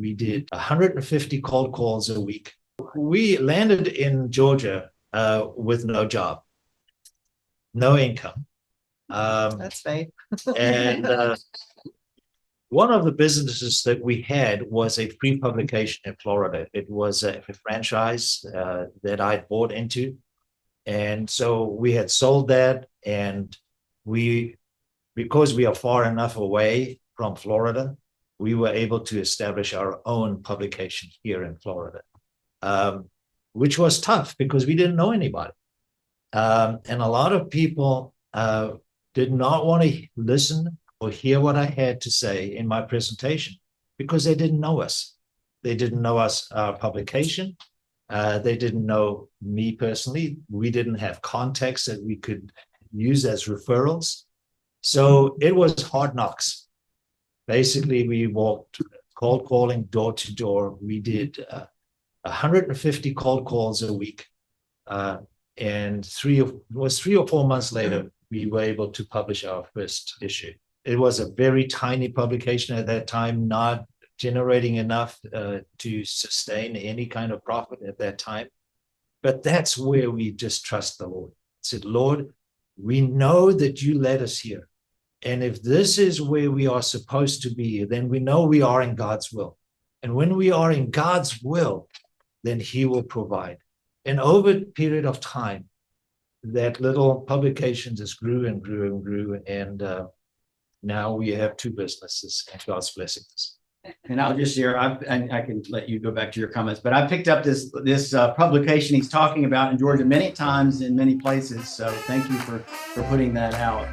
we did 150 cold calls a week. We landed in Georgia with no job, no income. That's right. And one of the businesses that we had was a free publication in Florida. It was a franchise that I bought into. And so we had sold that, and because we are far enough away from Florida, we were able to establish our own publication here in Florida, which was tough because we didn't know anybody. And a lot of people did not want to listen or hear what I had to say in my presentation because they didn't know us. They didn't know us, our publication. They didn't know me personally. We didn't have contacts that we could use as referrals. So it was hard knocks. Basically, we walked cold calling door to door. We did 150 cold calls a week. And 3 or 4 months later, we were able to publish our first issue. It was a very tiny publication at that time, not generating enough to sustain any kind of profit at that time. But that's where we just trust the Lord. I said, Lord, we know that you led us here. And if this is where we are supposed to be, then we know we are in God's will. And when we are in God's will, then he will provide. And over a period of time, that little publication just grew and grew and grew. And now we have 2 businesses, and God's blessing us. And I'll just share, and I can let you go back to your comments, but I picked up this publication he's talking about in Georgia many times in many places. So thank you for putting that out.